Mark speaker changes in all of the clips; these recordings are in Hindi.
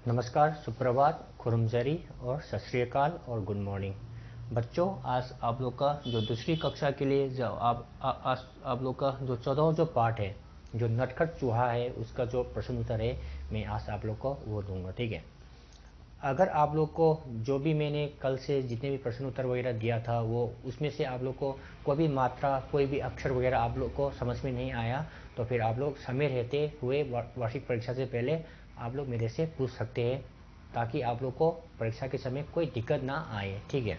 Speaker 1: नमस्कार, सुप्रभात, खुरुमजरी और सत श्री अकाल और गुड मॉर्निंग। बच्चों, आज आप लोग का जो दूसरी कक्षा के लिए जो आप लोग का जो 14 जो पार्ट है, जो नटखट चूहा है, उसका जो प्रश्न उत्तर है, मैं आज आप लोग को वो दूंगा। ठीक है। अगर आप लोग को जो भी मैंने कल से जितने भी प्रश्न उत्तर वगैरह दिया था, वो उसमें से आप लोग को कोई भी मात्रा, कोई भी अक्षर वगैरह आप लोग को समझ में नहीं आया, तो फिर आप लोग समय रहते हुए वार्षिक परीक्षा से पहले आप लोग मेरे से पूछ सकते हैं, ताकि आप लोग को परीक्षा के समय कोई दिक्कत ना आए। ठीक है।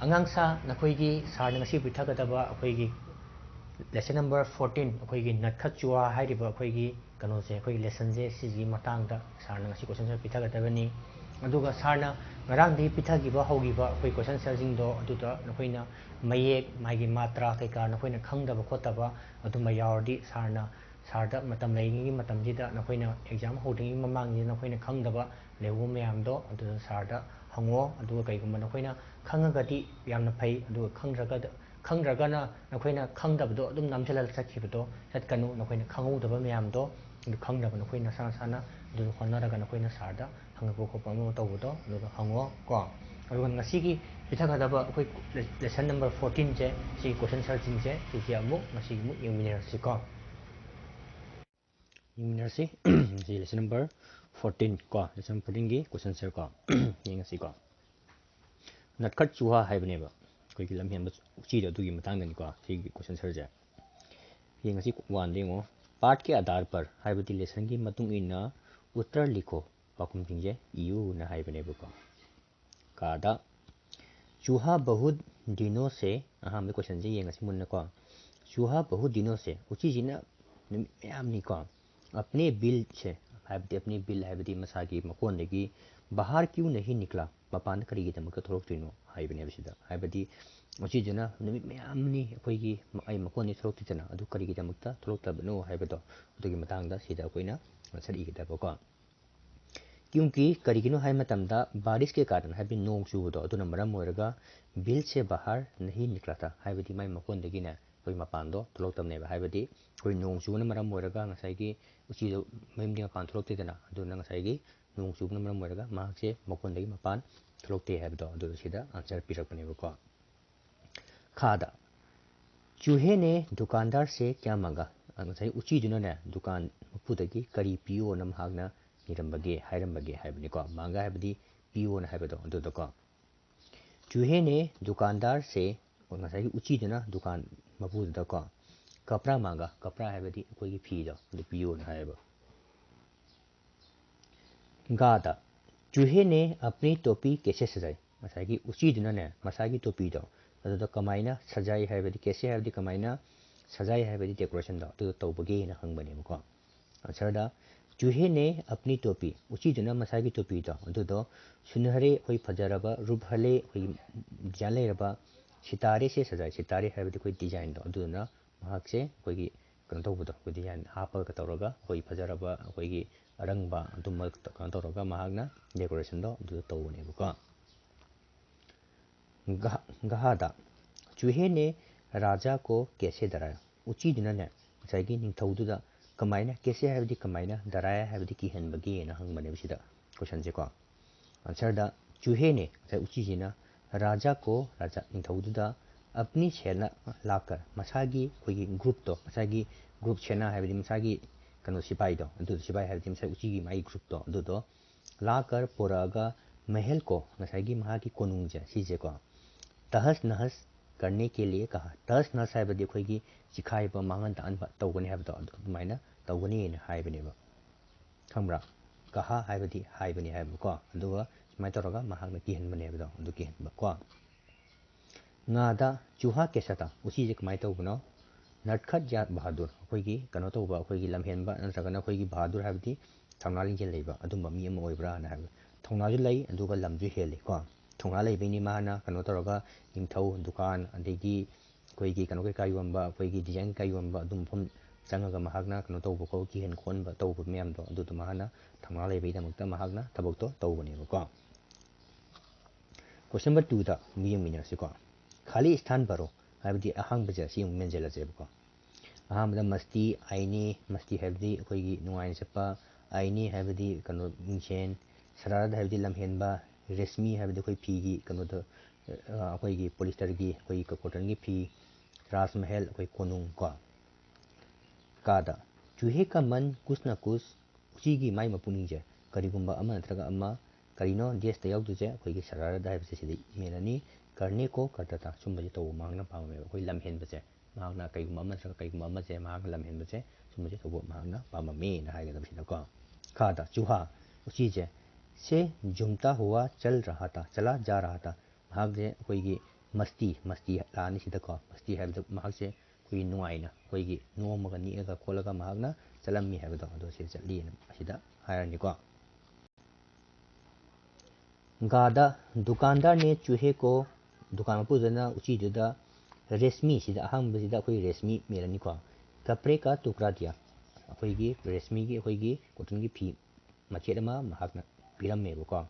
Speaker 1: अगांसा नखोईगी सारना ngasi पिथागदबा अखोईगी लेसन नंबर 14 अखोईगी नटखट चुहा हाइरिबा अखोईगी कनोसे अखोईगी लेसन जे सिजी मतांगदा सारना ngasi क्वेश्चन से पिथागदबनी अदुगा सारना ngरांगदि पिथागिबा होगिबा अखोई क्वेश्चन सर्जिंग दो अदुदा नखोइना मयेक मागी मात्रा कैका नखोइना खंगदबा खोतबा अदुमा यावरदि सारना सारदा मतम लेगिंगी मतमजिदा नखोइना एग्जाम होदिंगी ममांगनि नखोइना खंगदबा लेवो मयामदो अदुदा सारदा हंगो अदुगा कैगुम्बा नखोइना खंगगदि यामना फै अदुगा खंगद्रगना नखोइना खंगदबदो अदुम नामचलल चखिबदो चटकनु नखोइना खंगौदबा मयामदो अदु खंगदबा नखोइना साना अदु होनरगा नखोइना सारदा हंगबो खोपा अमो तौबदो अदुगा हंगो को अदुगा ngasiगी पिथागदबा अखोइ लेसन नंबर 14 जे सी क्वेश्चन सर्चिंग जे सिजी अमुक ngasiगी मुक यंगमिनरसी को यंगमिनरसी जी लेसन नंबर 14 को लेसन 14 की क्वेश्चन सर को यंगसी को नटखट चूहा हाइबनेबा कोई लमहेंबा उचीद अदुगी मतंगदनिको सिगी क्वेश्चन सर जे यंगसी वन देंगो पार्ट के आधार पर हाइबदी लेसन की मतुंग इना उत्तर लिखो पाकुम थिंजे इयू न हाइबनेबको कादा चूहा बहुत दिनों से अहम क्वेश्चन जे यंगसी मुन्नको चूहा बहुत दिनों से उचीजिना मैमनिको अपने बिल से हाइबदी अपनी बिल हाइबदी मसागी मकोनदगी बाहर क्यों नहीं निकला मपान करिगिदमक थोरक्तिनो हाइबनेबसिदा हाइबदी उचीजना नमित मैमनी अखोइगी आई मकोनी थोरक्तिजना अदु करिगिदमक थोरक्तबनो हाइबदो अदुगी मतांगदा सिदा अखोइना सरिगिदबको क्योंकि करिगिनो हाइ मतमदा बारिश के कारण हाइबदी नोंग चुबदो अदुना मरम ओइरगा बिल से बाहर नहीं निकला था हाइबदी माइ मकोनदगिना कोई मपानदो थोरक्तबनेबा हाइबदी कोई नोंग चुबना मरम ओइरगा ngसाइगी उचीदो मयमदि मपान थोरक्तेदना अदुना ngसाइगी नोंग चुबना मरम ओइरगा माहकसे मकोनदगी मपान थोरक्ते हाइबदो अदु सिदा आंसर पिरकपनेबको खादा चूहे ने दुकानदार से क्या मांगा ngसाइ उचीदुना ने दुकान मपुदगी करी पियो न माहकना निरंबगे हाइरंबगे हाइबनिको मांगा हाइबदी पियो न हाइबदो अदुदको चूहे ने दुकानदार से ngसाइ उचीदुना दुकान मपुदको कपड़ा मांगा कपड़ा हाइबदी कोई फीदो अदु पियो न हाइबो गादा चूहे ने अपनी टोपी कैसे सजाई ngसाइ उचीदुना ने मसागी टोपी दो अदुदा कमाइना सजाई हाइबदी कैसे हाइबदी कमाइना सजाई हाइबदी डेकोरेशन दो अदु तौबगे न हंगबनेबको आंसर दा चूहे ने अपनी टोपी उचीदुना मसागी टोपी दो अदुदो सुनहरे कोई फजरबा रूपहले कोई डिजाइन लेरबा सितारे से सजाई सितारे हाइबदी कोई डिजाइन दो अदुना महकसे कोई कनो तौबदो कोई डिजाइन हापगा तौरगा कोई फजरबा कोई अरंगबा अदुम कनो तौरगा महकना डेकोरेशन दो अदु तौबनेबको गहादा चूहे ने राजा को कैसे डराया उचीदुना ने ngसाइगी निंथौदुदा कमाइना कैसे हाइबदी कमाइना डराया हाइबदी किहनबगी न हंगबनेबसिदा क्वेश्चन से को आंसर दा चूहे ने उचीजिना राजा को राजा निंथौदुदा अपनी सेना लाकर मसागी कोई ग्रुप तो मसागी ग्रुप सेना हाइबदी मसागी कनो सिपाही दो अदु सिपाही हाइबदी मसागी उचीगी माई ग्रुप तो अदुदो लाकर पोरागा महल को ngसाइगी महागी कोनुंगजे सिजे को तहस नहस करने के लिए कहा तहस नहस हाइबदी अखोइगी चिखाइबा मांगन तानबा तौगनी हाइबदो अदुमाइना तौगनी न हाइबनेबा खंबरा कहा हाइबदी हाइबनी हाइबको अदुगा सुमाइ तौरगा महागना किहनबनेबदो अदु किहनबको ngada चूहा कैसा था उसी जे कमाइ तौबनो नटखट या बहादुर अखोइगी कनो तौबा अखोइगी लमहेनबा नत्रगना अखोइगी बहादुर हाइबदी थौना लिंजेल लेबा अदुम्बा मी अमा ओइब्रा ना हाइब थौनाजु लई अदुगा लमजु हेले को थौना लेबैनि माना कनो तौरगा निंथौ दुकान अदेगी अखोइगी कनो के कायुंबा अखोइगी डिजाइन कायुंबा अदुम फम चंगागा महागना कनो तौबको किहन खोनबा तौबा मयामदो अदुदो महाना थौना लेबैदमक्ता महागना थबक्तो तौबनेबको क्वेश्चन नंबर 2 दा मियंग मिनरसिको खाली स्थान भरो हाइबदी अहांग बजे सियंग मेंजेला जेबको अहांबदा मस्ती आइनी मस्ती हाइबदी अखोइगी नुंगाइन चप्पा आईनी हैबदी कनो मिंचेन शरारत हैबदी लमहेनबा रेशमी हैबदी कोई फी की कनो तो कोई की पॉलिस्टर की कोई कॉटन की फी राजमहल कोई कोनुंग को कादा चूहे का मन कुछ न कुछ उसी की माई मपुनी जे करीगुम्बा अमा नत्रगा अमा करीनो देश तयाव तुझे कोई की शरारत हैबदी सिदी मेननी करने को करता सुबह तो मांगना पावे कोई लमहेन बचे मांगना कईगुम्बा अमा नत्रगा कईगुम्बा अमा जे मांग लमहेन बचे सुबह तो मांगना पामा में ना हायगा दबसिदा को खादा चूहा उसी से जुमता हुआ चला जा रहा था भाग जे कोई की मस्ती लानी सिदा को मस्ती है तो भाग से कोई नुआइना कोई की नोमगा नीगा खोलगा भागना चलम्मी है तो अदो से चली सिदा हायरनी को गादा दुकानदार ने चूहे को दुकान पुजना उची जुदा रेशमी सिदा अहम बसिदा कोई रेशमी मेरनी को कपड़े का टुकड़ा दिया अखोई रेशमी की अखोई कॉटन की फी मचेद अमा महाकना पिरमेबको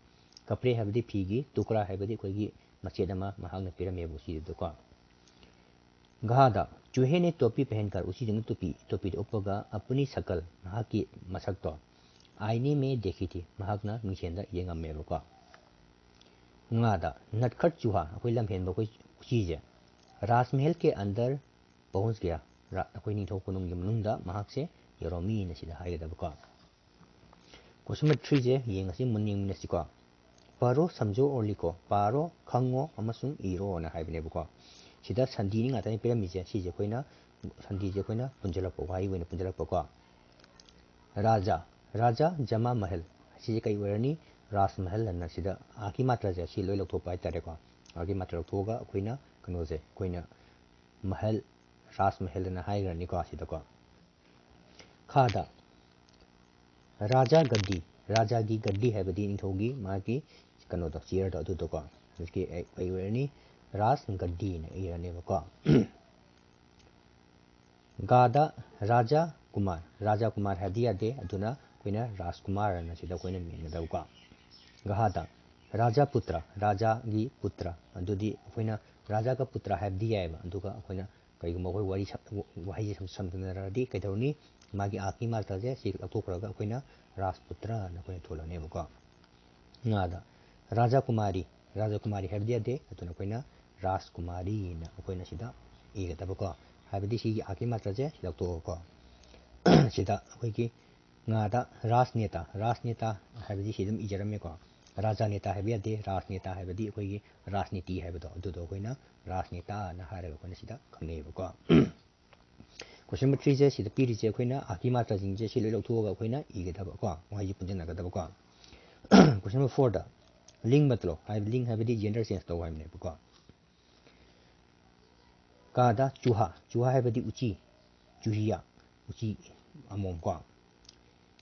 Speaker 1: कपड़े हैबदी फी की टुकड़ा हैबदी अखोई मचेद अमा महाकना पिरमेबो सिदको गादा चूहे ने टोपी पहनकर उसी दिन टोपी उपगा अपनी शकल महाकी मसक तो आईने में देखी थी महाकना मिंचेंदा येंगमेबको गादा नटखट चूहा अखोई लमहेनबो कोई चीज राजमहल के अंदर पहुंच गया अखोई निथौ कोनुंग मनुंगदा महाक से यरोमी नसिदा हायगदबको क्वेश्चन नंबर 3 जे येंगसी मुनिंग नसिको पारो समझो और लिखो पारो खंगो अमसुंग इरो ना हायबनेबको सिदा संधि नि पिरमिजे सिजे कोइना संधि जे कोइना पुंजलपो वाई वइना पुंजलपको राजा जमा महल सिजे कई वरनी राजमहल न सिदा आकी मात्रा जे सि लोय लौथोपा तारेको आकी मात्रा लौथोगा कोइना कनो जे कोइना महल राजमहल न हायगरनी को सिदको खादा राजा की गड्डी है बदी निथोगी माँ की कनो तो चेयर तो तो को इसकी एक वरनी रास गड्डी ने इरने को गादा राजा कुमार है दिया दे अदुना कोइना राजकुमार न सिदा कोइना मेनदा को गादा राजा की पुत्र अदुदी कोइना राजा का पुत्र है दिया है अदुगा कोइना कईगुम्बा कोई वाही समदनरदी कइदौनी मागी आकी मात्रा जे सि लथोखरगा कोइना राजपुत्र न कोइना थोलनेबको नादा राजा कुमारी है दिया दे अदुना कोइना राजकुमारी न कोइना सिदा इगदबको हाबदी सिगी आकी मात्रा जे लथोको सिदा कोइकी नादा राजनेता हाबदी सिदम इजरमेको राजा नेता है दे राजनेता है बदी कोई राजनीति है बदो अदुदो कोइना राजनेता न हारे कोइना सिदा खनेबको क्वेश्चन नंबर 3 जे सिदा पीरी जे कोइना आकी मात्रा जिंग जे सिले लौथोगा कोइना इगदबको वाही पुंजनगदबको क्वेश्चन नंबर 4 दा लिंग मतलो लिंग है बदी जेंडर चेंज तो वाइमनेबको कादा चूहा है बदी चूहिया उची अमोमको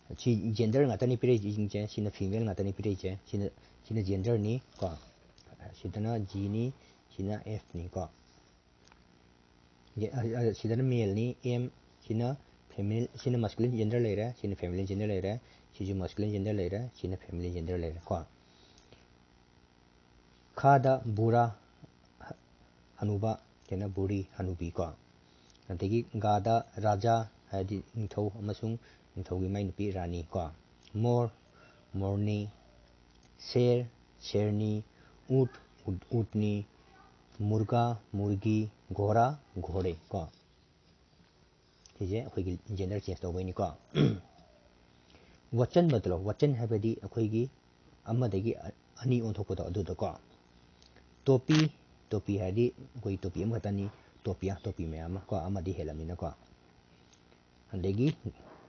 Speaker 1: सी gender ngata ni pire jing je sina female ngata ni pire je sina gender ni ko sidana g ni sina f ni ko sidana male ni m sina female sina masculine gender leira sina feminine gender leira siju masculine gender leira sina feminine gender leira ko khada bura hanuba kena buri hanubi ko adagi gada raja hadi nithau amasung निथौगी माई नुपी रानी को मोरनी शेरनी ऊँटनी मुर्गी घोड़े को ठीक है जेंडर चेंज तौबनी को वचन बदलो वचन है बदी अखोगी अमदगी अनि ओंथोपदो अदुदो को टोपी है कोई टोपी अमखतनी टोपी मैम को अमदी हेलमिना को अदगी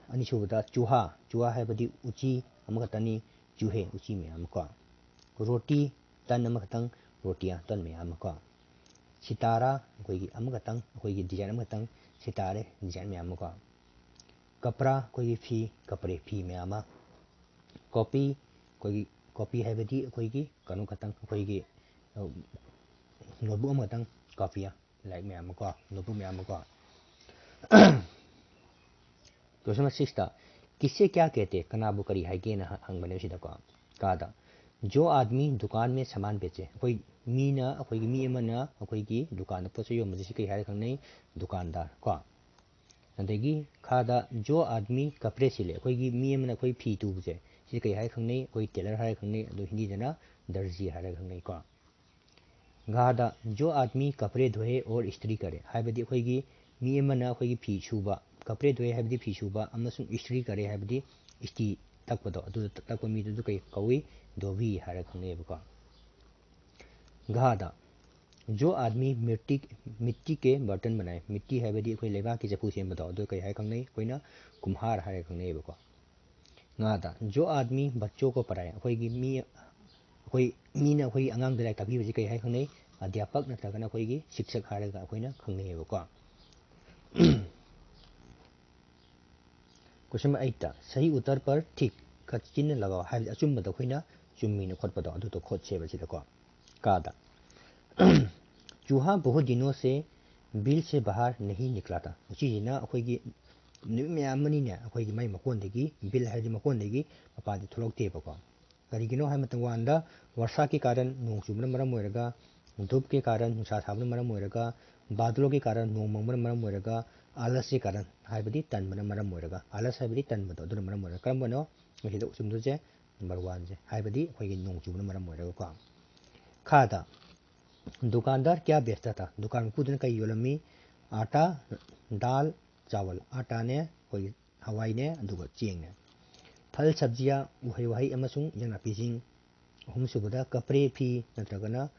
Speaker 1: अनिशुबदा चूहा है बदी उची अमखतनी चूहे उची मैम को रोटी तन अमखतंग रोटियां तन मैम को सितारा कोई अमखतंग कोई डिजाइन अमखतंग सितारे डिजाइन मैम को कपड़ा कोई कपड़े फी मैम कॉपी है बदी कोई कनु खतंग कोई नोटबुक अमखतंग कॉपिया लाइक मैम को नोटबुक मैम को क्वेश्चन नंबर 6 किससे क्या कहते कनाबु करी है के ना हंग बने सिदा को कादा जो आदमी दुकान में सामान बेचे कोई मीना कोई मी मना कोई की दुकान पोसे यो मजे कई हाय खंग नहीं दुकानदार को अदगी खादा जो आदमी कपड़े सिले अखोगी मी अमना अखोई फी तुबसे सि कई हाय खंगनै अखोई टेलर हाय खंगनै अदो हिंदी जना दर्जी हाय खंगनै को गादा जो आदमी कपड़े धोए और इस्त्री करे हायबदी अखोगी मी अमना अखोगी फी सुबा कपड़े धोए हायबदी फी सुबा अमसुं इस्त्री करे हायबदी इस्त्री तकपदो अदो तकप मी दु कई कौई धोबी हाय खंगनै बको गादा जो आदमी मिट्टी के बर्तन बनाए मिट्टी है बदी कोई लेबा की चपू से बताओ दो कई है खंगनै कोई ना कुम्हार है खंगनै बको गादा जो आदमी बच्चों को पढ़ाए कोई मी ना कोई अंगांग दलाय ताबी बजी कई है खंगनै अध्यापक नत्रगना कोई शिक्षक हारेगा कोई ना खंगनै बको क्वेश्चन नंबर 8 सही उत्तर पर ठीक का चिन्ह लगाओ है अचुम्बदो कोई ना चुम्मी न खोटपदो अदु तो खोट से बजिदको कादा चूहा बहुत दिनों से बिल से बाहर नहीं निकला था उसी ना अखोगी मैमनी ने अखोगी मई मकोंदगी बिल है मकोंदगी मपादी थोलौतेबको करिगिनो है मतंगवांदा वर्षा के कारण नोंग चुबन मरम ओइरगा धूप के कारण नुसा साबन मरम ओइरगा बादलों के कारण नोंग मंगबन मरम ओइरगा आलस के कारण हाइबदी तनबन मरम ओइरगा आलस हाइबदी तनबदो दुन मरम ओइरगा करमबनो मसिदो चुमदुजे नंबर 1 जे हाइबदी अखोगी नोंग चुबन मरम ओइरगा को खादा दुकानदार क्या बेचता था दुकान में खुद ने कई योलमी आटा दाल चावल आटा ने कोई हवाई ने दुगो चेंग ने फल सब्जियां उहै वहै अमसुंग यंग नापीजिंग अहुम सुबदा कपड़े फी नत्रगना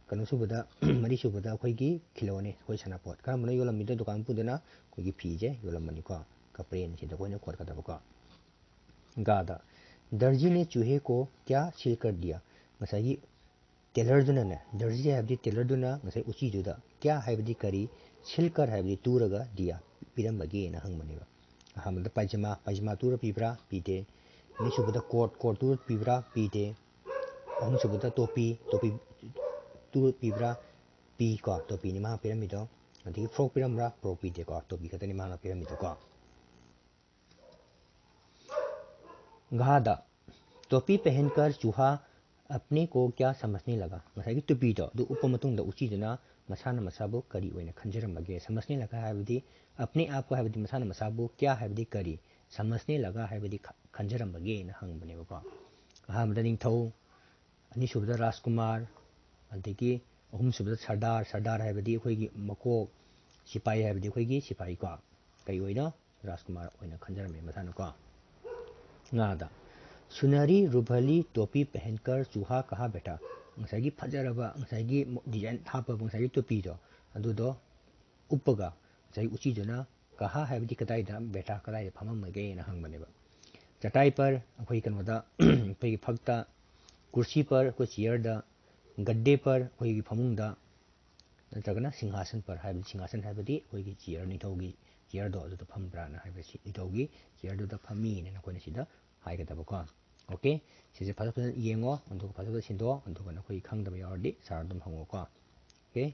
Speaker 1: कनो सुबदा मरी सुबदा अखोइगी खिलौने कोई सनापोत करमबनो योलमी दे दुकान पुदना कोई फी जे योलमनी को कपड़े ने सिदा कोई ने खोर कदबको गादा दर्जी ने चूहे को क्या सील कर दिया मसाई टेलरदुना ने दर्जी हाइबदी टेलरदुना मसाई उचीदुदा क्या हाइबदी करी सिलकर हाइबदी तुरगा दिया पिरमबगे ना हंगमनेबा अहमद पायजामा तुर पीब्रा पीते नि सुबदा कोट तुर पीब्रा पीते अहम सुबदा टोपी तुर पीब्रा पी को टोपी नि मा पिरमिदो अदि फ्रॉक पिरमरा फ्रॉक पीते को टोपी खतनि मा पिरमिदो को गादा टोपी पहनकर चूहा अपने को क्या समझने लगा मसाई टोपी तो उपमतुंग उचीजना मसाना मसाबो करी ओइना खंजरमगे समझने लगा हाइबदी अपने आप को हाइबदी मसाना मसाबो क्या हाइबदी करी समझने लगा हाइबदी खंजरमगे ना हंगबनेबको अहमद निंगथौ अनिसुबदा राजकुमार अदगी अहुम सुबदा सरदार हाइबदी अखोइगी मकोक सिपाही हाइबदी अखोइगी सिपाही को कई ओइना राजकुमार ओइना खंजरमे मसाना को नादा सुनहरी रुभली टोपी पहनकर चूहा कहाँ बैठा ngसाइगी फजरबा ngसाइगी डिजाइन थापब ngसाइगी टोपीदो अदुदो उपगा ngसाइ उचीजना कहा हाइबदी कदाइदा बैठा कदाइदा फममगे ना हंगबनेबा चटाई पर अखोइ कनोदा अखोइगी फक्ता कुर्सी पर कोई चेयर दा गड्डे पर अखोइगी फमुंगदा नत्रगना सिंहासन पर हाइबदी सिंहासन हाइबदी अखोइगी चेयर निथौगी चेयर दो अदुदो फमब्रा ना हाइबदी निथौगी चेयर दो फमी ने नकोइना सिदा हाइगदबको ओके सिसे फजफजन येंगो अदुग फजफजन सिंदो अदुग नखोइ खंगदब यावरदी सार दम हंगोको ओके